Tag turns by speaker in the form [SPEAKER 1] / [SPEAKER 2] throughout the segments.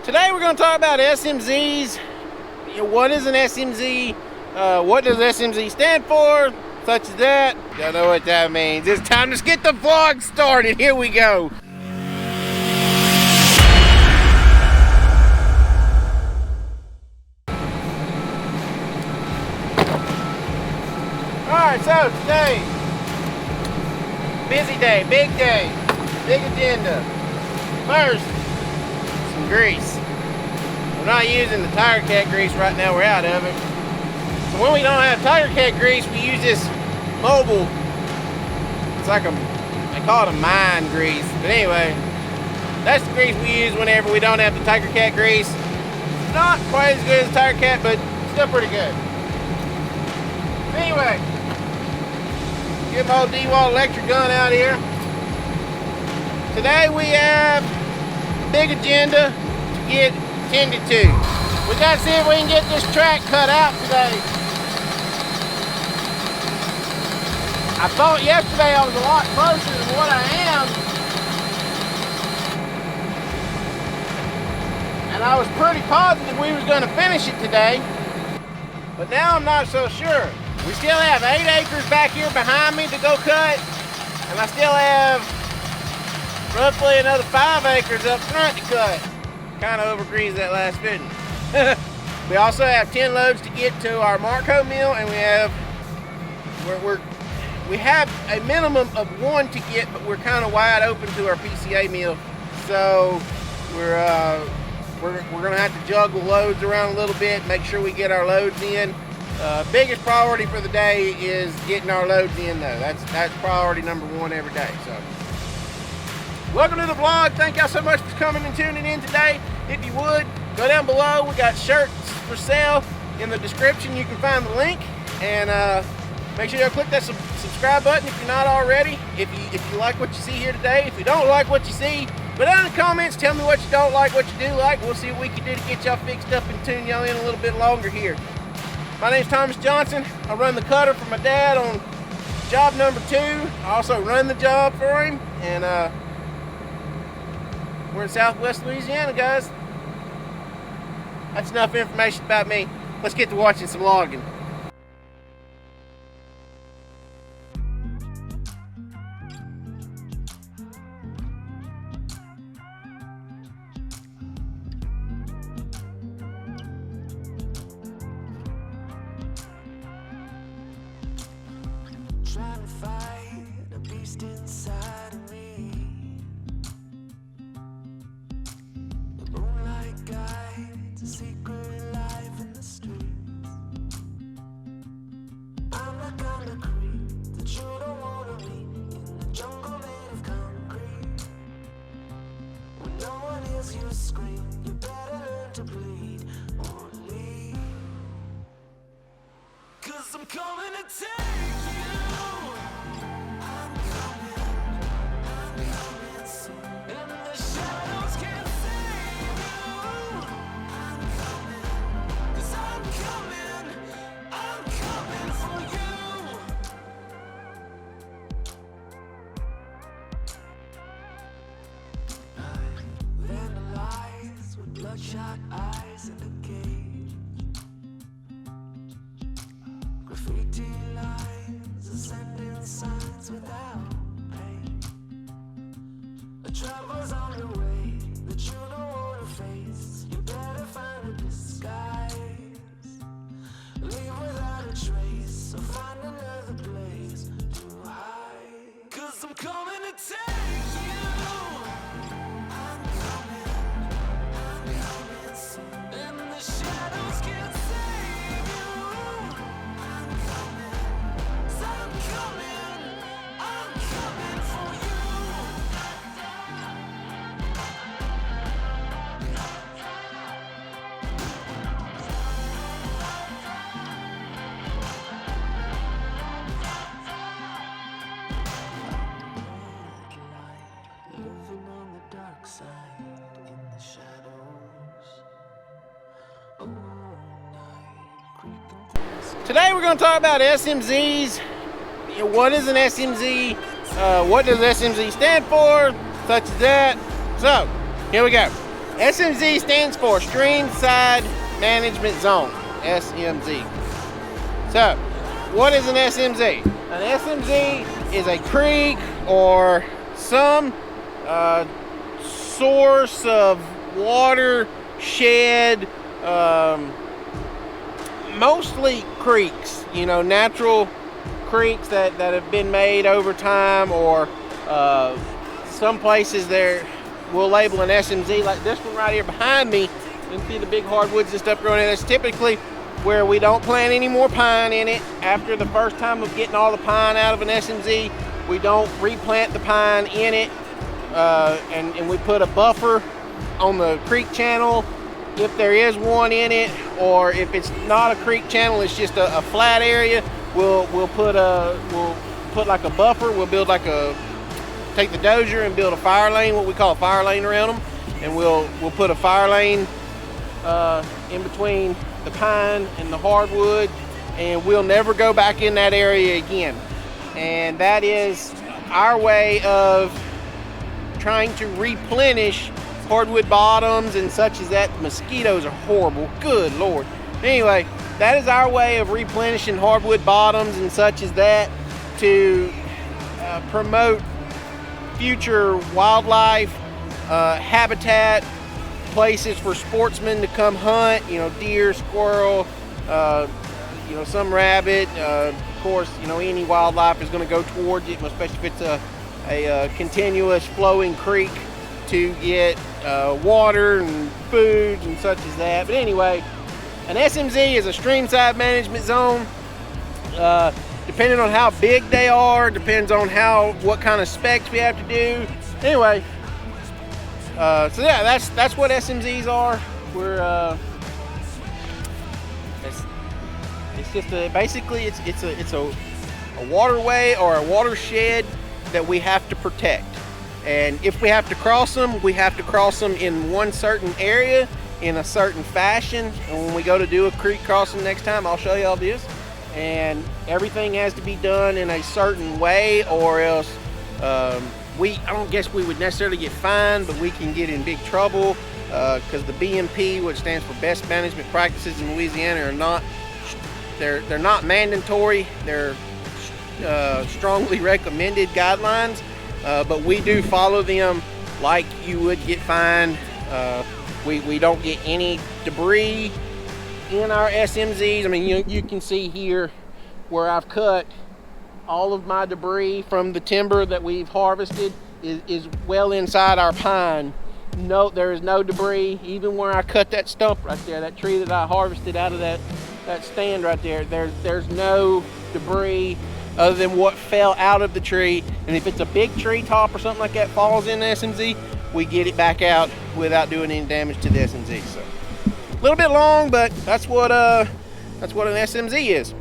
[SPEAKER 1] Today we're going to talk about SMZs. What is an SMZ? What does SMZ stand for? Such as that. Don't know what that means. It's time to get the vlog started. Here we go. Alright, so today, busy day, big agenda. First, some grease. We're not using the Tigercat grease right now, we're out of it. So when we don't have Tigercat grease, we use this mobile, it's like they call it a mine grease. But anyway, that's the grease we use whenever we don't have the Tigercat grease. It's not quite as good as Tigercat, but still pretty good. So anyway, get my old DeWalt electric gun out here. Today we have a big agenda to get tended to. We got to see if we can get this track cut out today. I thought yesterday I was a lot closer than what I am. And I was pretty positive we was going to finish it today. But now I'm not so sure. We still have 8 acres back here behind me to go cut. And I still have roughly another 5 acres up front to cut. Kind of overgreased that last fitting. We also have 10 loads to get to our Marco mill, and we have a minimum of 1 to get, but we're kind of wide open to our PCA mill. So we're gonna have to juggle loads around a little bit, make sure we get our loads in. Biggest priority for the day is getting our loads in though. That's priority number 1 every day. So welcome to the vlog. Thank y'all so much for coming and tuning in today. If you would, go down below. We got shirts for sale in the description. You can find the link, and make sure you click that subscribe button if you're not already. If you like what you see here today, if you don't like what you see, put down in the comments. Tell me what you don't like, what you do like. We'll see what we can do to get y'all fixed up and tune y'all in a little bit longer here. My name's Thomas Johnson. I run the cutter for my dad on job number 2. I also run the job for him, and we're in Southwest Louisiana, guys. That's enough information about me. Let's get to watching some logging.
[SPEAKER 2] Trying to fight a beast inside of me. The moonlight guides a secret life in the streets. I'm the kind of creep that you don't wanna meet in the jungle made of concrete. When no one hears you scream, you better learn to bleed or leave. 'Cause I'm coming to take you. Bloodshot eyes in a cage. Graffiti lines are sending signs without pain. A trouble's on the way that you don't wanna face. You better find a disguise. Leave without a trace, or find another place to hide. 'Cause I'm coming to take you.
[SPEAKER 1] Today we're going to talk about SMZs. What is an SMZ? What does SMZ stand for? Such as that. So, here we go. SMZ stands for Stream Side Management Zone, SMZ. So, what is an SMZ? An SMZ is a creek or some source of water shed, mostly creeks, you know, natural creeks that have been made over time, or some places there we'll label an SMZ, like this one right here behind me. You can see the big hardwoods and stuff growing in. That's typically where we don't plant any more pine in it. After the first time of getting all the pine out of an SMZ, we don't replant the pine in it, and we put a buffer on the creek channel if there is one in it, or if it's not a creek channel, it's just a flat area, we'll put like a buffer. We'll build like take the dozer and build a fire lane, what we call a fire lane around them, and we'll put a fire lane in between the pine and the hardwood, and we'll never go back in that area again. And that is our way of trying to replenish hardwood bottoms and such as that. Mosquitoes are horrible, good Lord. Anyway, that is our way of replenishing hardwood bottoms and such as that, to promote future wildlife, habitat, places for sportsmen to come hunt, you know, deer, squirrel, you know, some rabbit. Of course, you know, any wildlife is going to go towards it, especially if it's a continuous flowing creek, to get water and food and such as that. But anyway, an SMZ is a stream side management zone. Depending on how big they are, depends on what kind of specs we have to do. Anyway, so yeah, that's what SMZs are. We're it's just basically it's a waterway or a watershed that we have to protect. And if we have to cross them, we have to cross them in one certain area in a certain fashion. And when we go to do a creek crossing next time, I'll show you all this. And everything has to be done in a certain way, or else I don't guess we would necessarily get fined, but we can get in big trouble, because the BMP, which stands for Best Management Practices in Louisiana, are not they're not mandatory. They're strongly recommended guidelines, but we do follow them like you would get fined. We don't get any debris in our SMZs. I mean, you can see here where I've cut all of my debris from the timber that we've harvested is well inside our pine. No, there is no debris. Even where I cut that stump right there, that tree that I harvested out of that stand right there, there's no debris other than what fell out of the tree. And if it's a big tree top or something like that falls in the SMZ, we get it back out without doing any damage to the SMZ. So a little bit long, but that's what an SMZ is.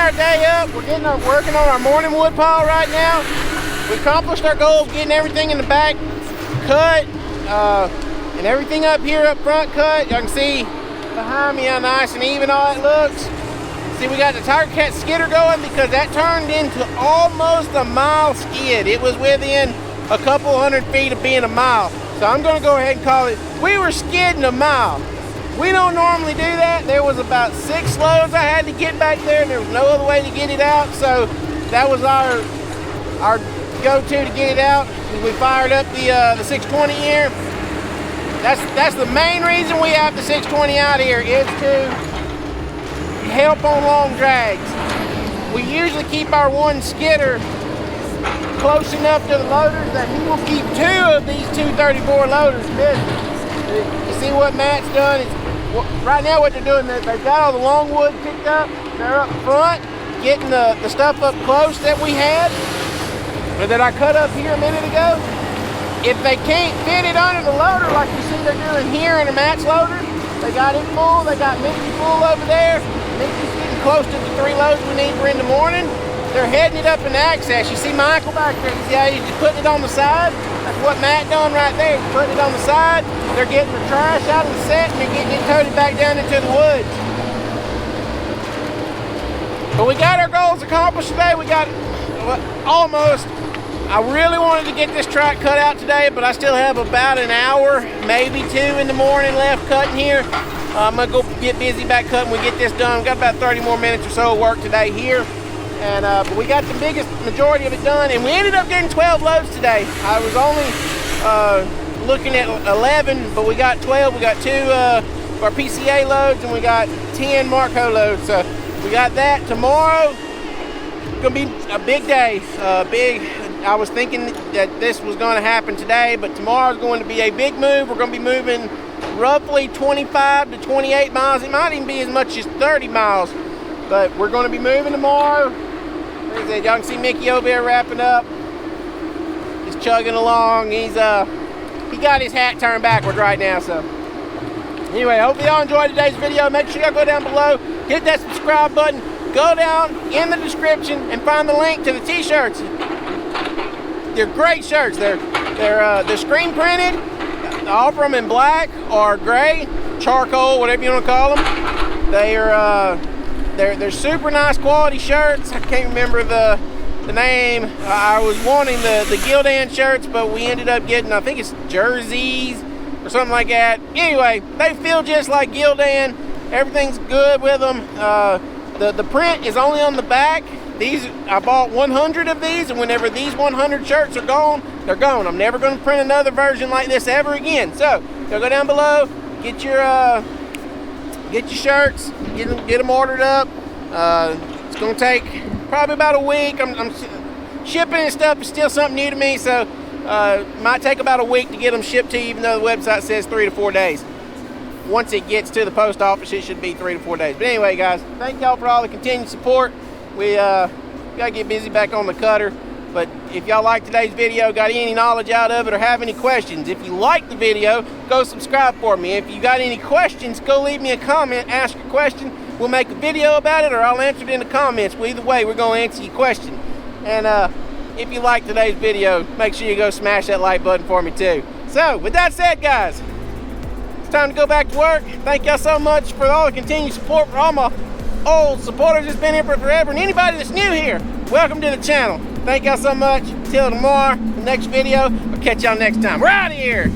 [SPEAKER 1] our day up. We're working on our morning wood pile right now. We accomplished our goal of getting everything in the back cut, and everything up here up front cut. Y'all can see behind me how nice and even all that looks. See, we got the Tigercat skidder going because that turned into almost a mile skid. It was within a couple 100 feet of being a mile. So I'm gonna go ahead and call it, we were skidding a mile. We don't normally do that. There was about 6 loads I had to get back there, and there was no other way to get it out. So that was our go-to to get it out. We fired up the 620 here. That's the main reason we have the 620 out here, is to help on long drags. We usually keep our one skidder close enough to the loaders that he will keep 2 of these 234 loaders busy. You see what Matt's done is, right now what they're doing, they've got all the long wood picked up. They're up front getting the stuff up close that we had, or that I cut up here a minute ago. If they can't fit it under the loader like you see they're doing here in the Matt's loader, they got it full, they got Mickey full over there. Mickey's getting close to the 3 loads we need for in the morning. They're heading it up in access. You see Michael back there, you see how he's just putting it on the side? That's what Matt done right there. He's putting it on the side. They're getting the trash out of the set and they're getting it toted back down into the woods. But we got our goals accomplished today. We got almost. I really wanted to get this track cut out today, but I still have about an hour, maybe 2 in the morning left cutting here. I'm gonna go get busy back cutting. We get this done. We've got about 30 more minutes or so of work today here. And but we got the biggest majority of it done, and we ended up getting 12 loads today. I was only looking at 11, but we got 12. We got 2 of our PCA loads, and we got 10 Marco loads. So we got that tomorrow. Gonna be a big day. I was thinking that this was going to happen today, but tomorrow's going to be a big move. We're going to be moving roughly 25 to 28 miles. It might even be as much as 30 miles, but we're going to be moving tomorrow. Y'all can see Mickey over there wrapping up. He's chugging along. He got his hat turned backward right now. So anyway, hope y'all enjoyed today's video. Make sure y'all go down below, hit that subscribe button, go down in the description and find the link to the t-shirts. They're great shirts. They're screen printed. All of them in black or gray, charcoal, whatever you want to call them. They're super nice quality shirts. I can't remember the name. I was wanting the Gildan shirts, but we ended up getting, I think it's jerseys or something like that. Anyway, they feel just like Gildan. Everything's good with them. The print is only on the back. I bought 100 of these, and whenever these 100 shirts are gone, they're gone. I'm never going to print another version like this ever again. So, go down below, get your shirts, get them ordered up. It's going to take probably about a week. I'm shipping and stuff is still something new to me, so it might take about a week to get them shipped to you, even though the website says 3 to 4 days. Once it gets to the post office, it should be 3 to 4 days. But anyway, guys, thank y'all for all the continued support. We gotta get busy back on the cutter. But if y'all like today's video, got any knowledge out of it, or have any questions, if you like the video, go subscribe for me. If you got any questions, go leave me a comment, ask a question. We'll make a video about it, or I'll answer it in the comments. Well, either way, we're gonna answer your question. And if you like today's video, make sure you go smash that like button for me too. So, with that said, guys, it's time to go back to work. Thank y'all so much for all the continued support, for all my old supporters that's been here for forever, and anybody that's new here, welcome to the channel. Thank y'all so much. Till tomorrow, the next video. I'll catch y'all next time. We're out of here.